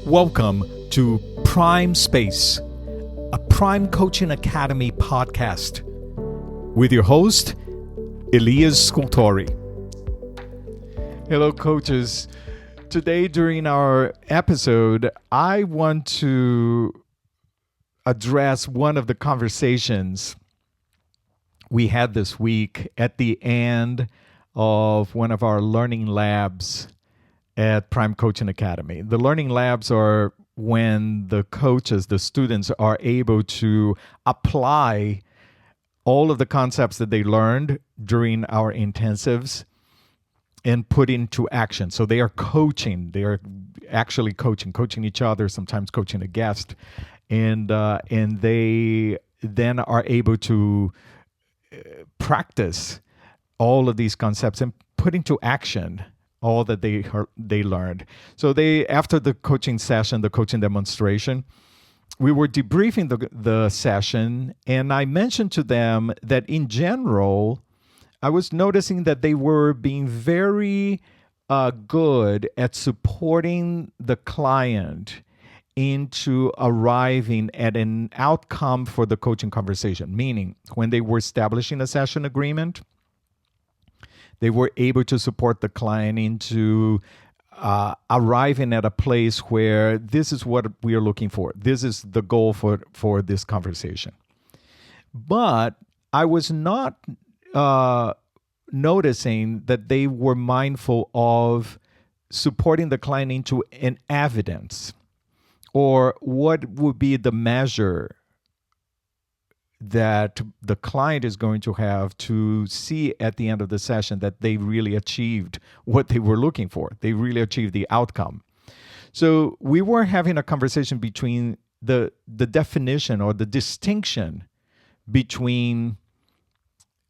Welcome to Prime Space, a Prime Coaching Academy podcast with your host, Elias Scultori. Hello, coaches. Today, during our episode, I want to address one of the conversations we had this week at the end of one of our learning labs at Prime Coaching Academy. The learning labs are when the coaches, the students, are able to apply all of the concepts that they learned during our intensives and put into action. So they are coaching. They are actually coaching each other, sometimes coaching a guest, and they then are able to practice all of these concepts and put into action all that they learned. So after the coaching session, the coaching demonstration, we were debriefing the session, and I mentioned to them that in general, I was noticing that they were being very good at supporting the client into arriving at an outcome for the coaching conversation, meaning when they were establishing a session agreement, they were able to support the client into arriving at a place where this is what we are looking for. This is the goal for this conversation. But I was not noticing that they were mindful of supporting the client into an evidence, or what would be the measure that the client is going to have to see at the end of the session that they really achieved what they were looking for. They really achieved the outcome. So we were having a conversation between the definition or the distinction between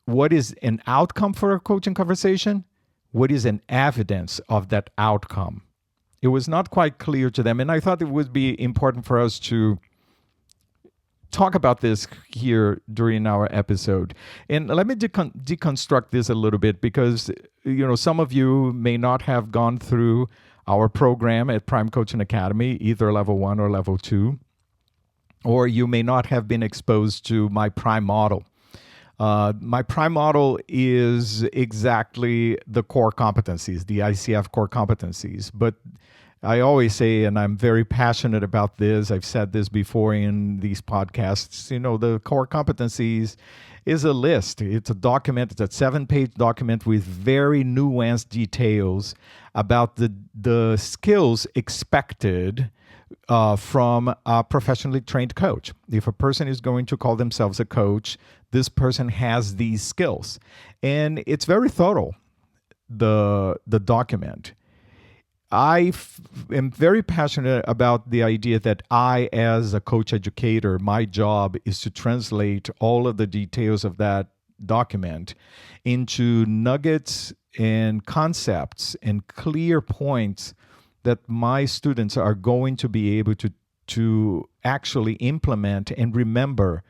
what is an outcome for a coaching conversation, what is an evidence of that outcome. It was not quite clear to them, and I thought it would be important for us to talk about this here during our episode. And let me deconstruct this a little bit, because some of you may not have gone through our program at Prime Coaching Academy, either level 1 or level 2, or you may not have been exposed to my Prime model. My Prime model is exactly the core competencies, the ICF Core Competencies. But I always say, and I'm very passionate about this, I've said this before in these podcasts, the core competencies is a list. It's a document, it's a 7-page document with very nuanced details about the skills expected from a professionally trained coach. If a person is going to call themselves a coach, this person has these skills. And it's very thorough, the document. I am very passionate about the idea that I, as a coach educator, my job is to translate all of the details of that document into nuggets and concepts and clear points that my students are going to be able to actually implement and remember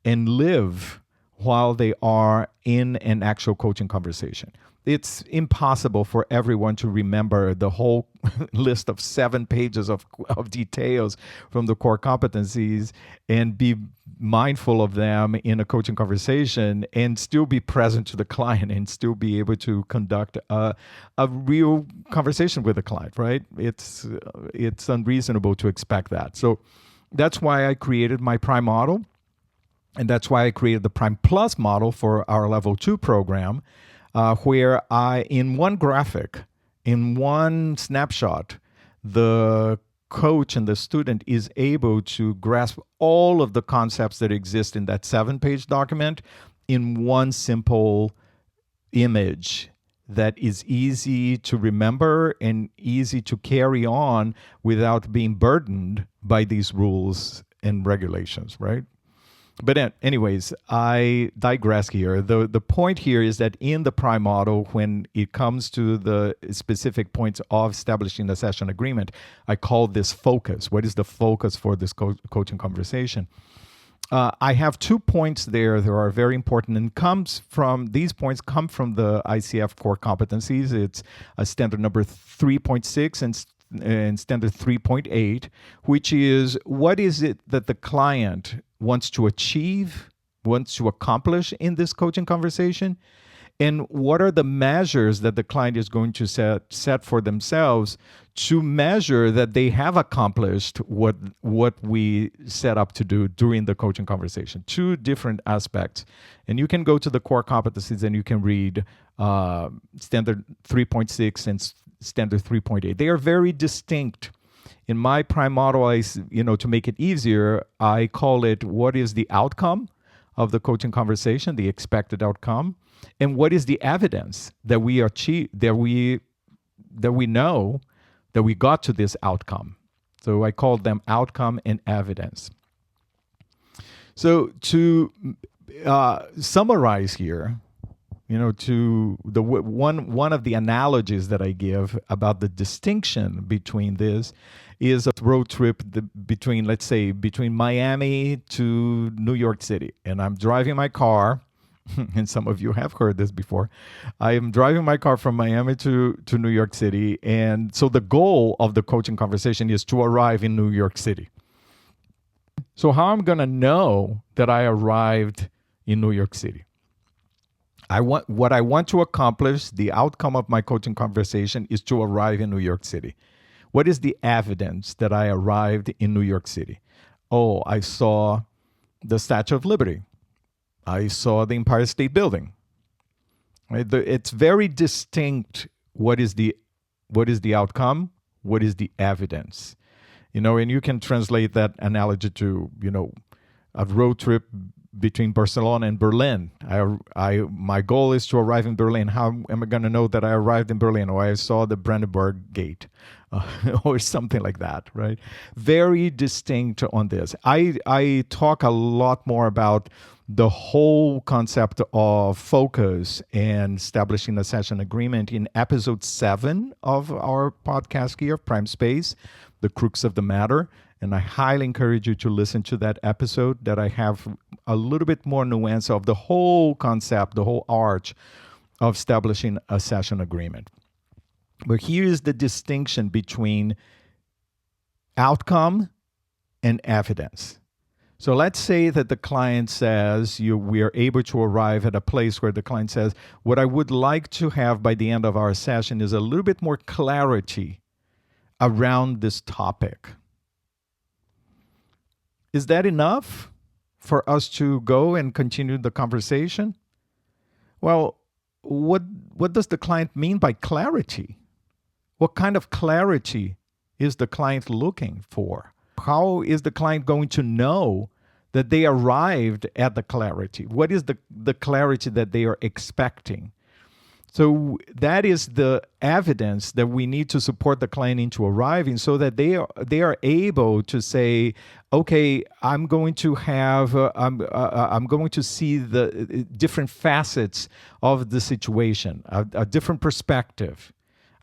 and live while they are in an actual coaching conversation. It's impossible for everyone to remember the whole list of 7 pages of details from the core competencies and be mindful of them in a coaching conversation and still be present to the client and still be able to conduct a real conversation with the client, right? It's unreasonable to expect that. So that's why I created my Prime model, and that's why I created the PRIMEplus model for our level 2 program, where in one graphic, in one snapshot, the coach and the student is able to grasp all of the concepts that exist in that 7-page document in one simple image that is easy to remember and easy to carry on without being burdened by these rules and regulations, right? But anyways, I digress here. The point here is that in the Prime model, when it comes to the specific points of establishing a session agreement, I call this focus. What is the focus for this coaching conversation? I have 2 points there that are very important, and these points come from the ICF Core Competencies. It's a standard number 3.6 and standard 3.8, which is, what is it that the client wants to achieve, wants to accomplish in this coaching conversation? And what are the measures that the client is going to set for themselves to measure that they have accomplished what we set up to do during the coaching conversation? 2 different aspects. And you can go to the core competencies and you can read standard 3.6 and standard 3.8. They are very distinct. In my prime model, to make it easier, I call it, what is the outcome of the coaching conversation, the expected outcome, and what is the evidence that we achieve, that we know that we got to this outcome. So I call them outcome and evidence. So to summarize here, to the one of the analogies that I give about the distinction between this is a road trip between Miami to New York City, and I'm driving my car. And some of you have heard this before. I am driving my car from Miami to New York City. And so the goal of the coaching conversation is to arrive in New York City. So how I'm going to know that I arrived in New York City? What I want to accomplish, the outcome of my coaching conversation, is to arrive in New York City. What is the evidence that I arrived in New York City? Oh, I saw the Statue of Liberty. I saw the Empire State Building. Right? It's very distinct. What is the outcome? What is the evidence? And you can translate that analogy to, a road trip between Barcelona and Berlin. My goal is to arrive in Berlin. How am I going to know that I arrived in Berlin? Or I saw the Brandenburg Gate, or something like that, right? Very distinct on this. I talk a lot more about the whole concept of focus and establishing a session agreement in episode 7 of our podcast here, Prime Space, The Crux of the Matter. And I highly encourage you to listen to that episode, that I have a little bit more nuance of the whole concept, the whole arch of establishing a session agreement. But here is the distinction between outcome and evidence. So let's say that the client says, we are able to arrive at a place where the client says, what I would like to have by the end of our session is a little bit more clarity around this topic. Is that enough for us to go and continue the conversation? Well, what does the client mean by clarity? What kind of clarity is the client looking for? How is the client going to know that they arrived at the clarity? What is the clarity that they are expecting? So that is the evidence that we need to support the client into arriving, so that they are able to say, okay, I'm going to see the different facets of the situation, a different perspective.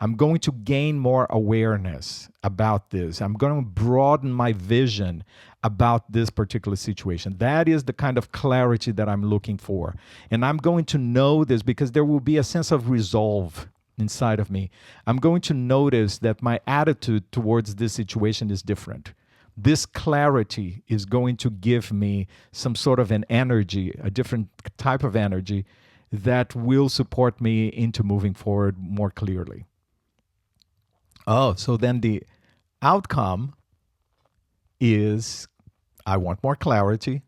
I'm going to gain more awareness about this. I'm going to broaden my vision about this particular situation. That is the kind of clarity that I'm looking for. And I'm going to know this because there will be a sense of resolve inside of me. I'm going to notice that my attitude towards this situation is different. This clarity is going to give me some sort of an energy, a different type of energy that will support me into moving forward more clearly. Oh, so then the outcome is I want more clarity,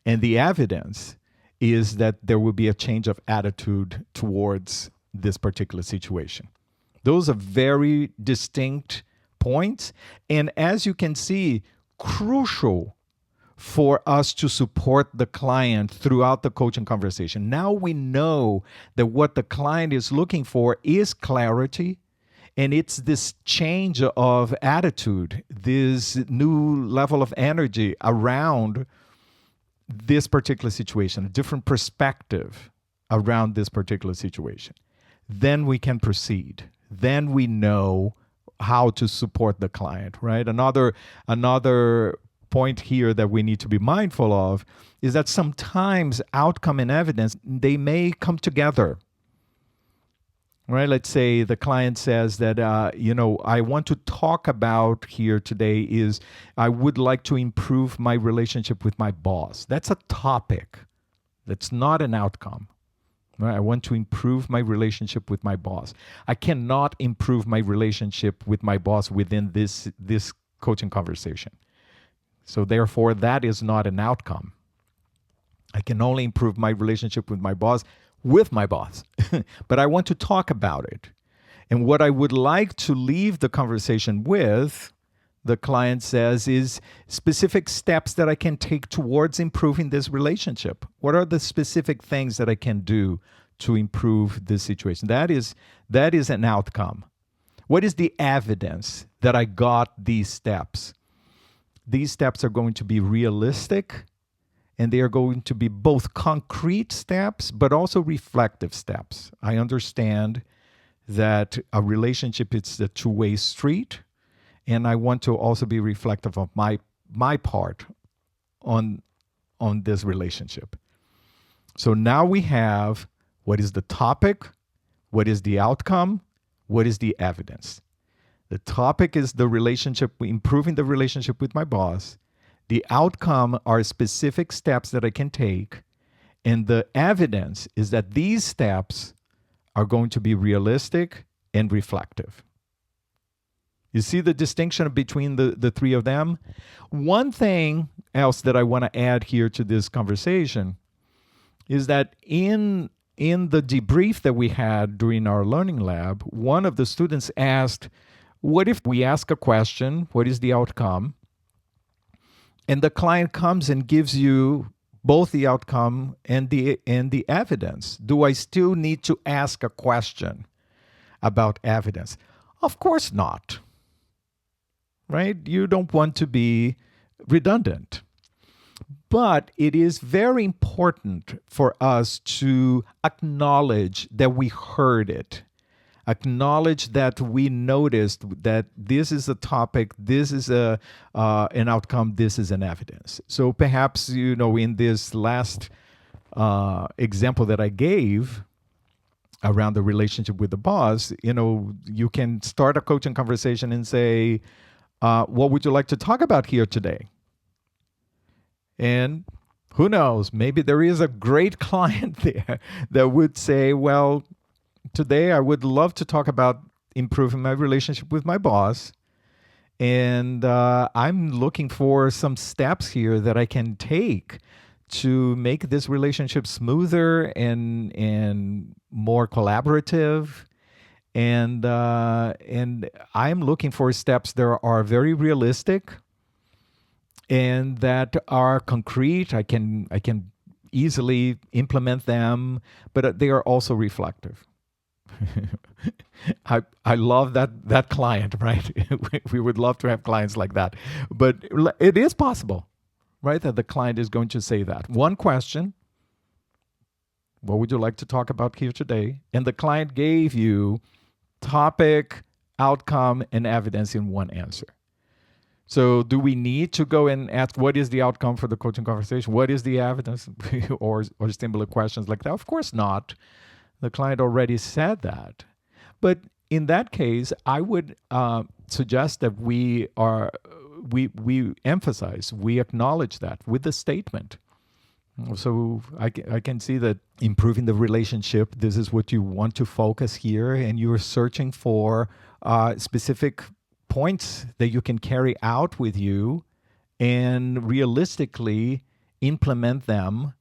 and the evidence is that there will be a change of attitude towards this particular situation. Those are very distinct points, and as you can see, crucial for us to support the client throughout the coaching conversation. Now we know that what the client is looking for is clarity. And it's this change of attitude, this new level of energy around this particular situation, a different perspective around this particular situation. Then we can proceed. Then we know how to support the client, right? Another point here that we need to be mindful of is that sometimes outcome and evidence, they may come together. Right? Let's say the client says that, I want to talk about here today is I would like to improve my relationship with my boss. That's a topic. That's not an outcome. Right? I want to improve my relationship with my boss. I cannot improve my relationship with my boss within this coaching conversation. So therefore, that is not an outcome. I can only improve my relationship with my boss, but I want to talk about it. And what I would like to leave the conversation with, the client says, is specific steps that I can take towards improving this relationship. What are the specific things that I can do to improve this situation? That is an outcome. What is the evidence that I got these steps? These steps are going to be realistic, and they are going to be both concrete steps, but also reflective steps. I understand that a relationship is a two-way street, and I want to also be reflective of my part on this relationship. So now we have what is the topic, what is the outcome, what is the evidence. The topic is the relationship, improving the relationship with my boss. The outcome are specific steps that I can take, and the evidence is that these steps are going to be realistic and reflective. You see the distinction between the three of them? One thing else that I want to add here to this conversation is that in the debrief that we had during our learning lab, one of the students asked, what if we ask a question, what is the outcome? And the client comes and gives you both the outcome and the evidence. Do I still need to ask a question about evidence? Of course not. Right? You don't want to be redundant. But it is very important for us to acknowledge that we heard it. Acknowledge that we noticed that this is a topic, this is an outcome, this is an evidence. So perhaps, in this last example that I gave around the relationship with the boss, you can start a coaching conversation and say, what would you like to talk about here today? And who knows, maybe there is a great client there that would say, well, today I would love to talk about improving my relationship with my boss. And I'm looking for some steps here that I can take to make this relationship smoother and more collaborative. And I'm looking for steps that are very realistic and that are concrete. I can easily implement them, but they are also reflective. I love that client, right? We would love to have clients like that. But it is possible, right, that the client is going to say that. One question, what would you like to talk about here today? And the client gave you topic, outcome, and evidence in one answer. So do we need to go and ask what is the outcome for the coaching conversation? What is the evidence? or similar questions like that? Of course not. The client already said that. But in that case, I would suggest that we emphasize, we acknowledge that with the statement. So I can see that improving the relationship, this is what you want to focus here, and you're searching for specific points that you can carry out with you and realistically implement them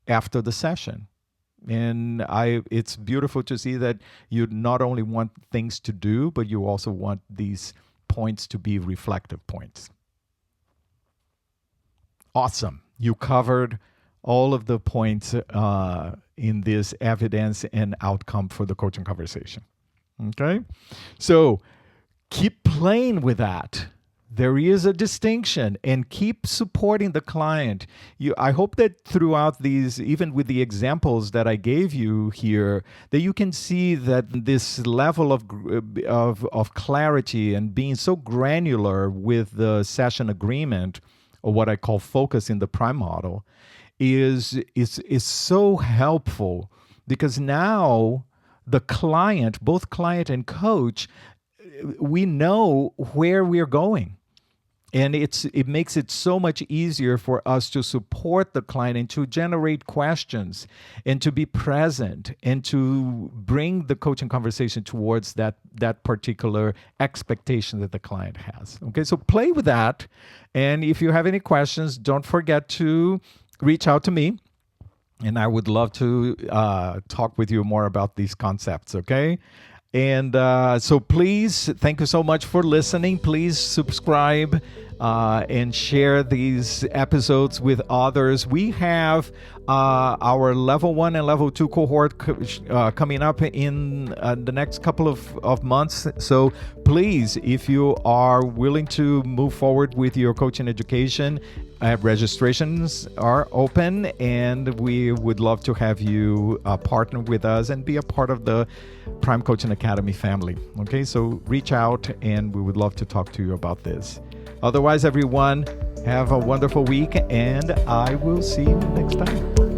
after the session. And it's beautiful to see that you not only want things to do, but you also want these points to be reflective points. Awesome. You covered all of the points in this evidence and outcome for the coaching conversation. Okay? So keep playing with that. There is a distinction, and keep supporting the client. I hope that throughout these, even with the examples that I gave you here, that you can see that this level of clarity and being so granular with the session agreement or what I call focus in the PRIME model, is so helpful, because now the client, both client and coach, we know where we're going. And it makes it so much easier for us to support the client and to generate questions and to be present and to bring the coaching conversation towards that particular expectation that the client has. Okay, so play with that. And if you have any questions, don't forget to reach out to me. And I would love to talk with you more about these concepts, okay? And so please, thank you so much for listening. Please subscribe and share these episodes with others. We have our level 1 and level 2 cohort coming up in the next couple of months. So please, if you are willing to move forward with your coaching education, registrations are open, and we would love to have you partner with us and be a part of the Prime Coaching Academy family. Okay, so reach out and we would love to talk to you about this. Otherwise, everyone, have a wonderful week, and I will see you next time.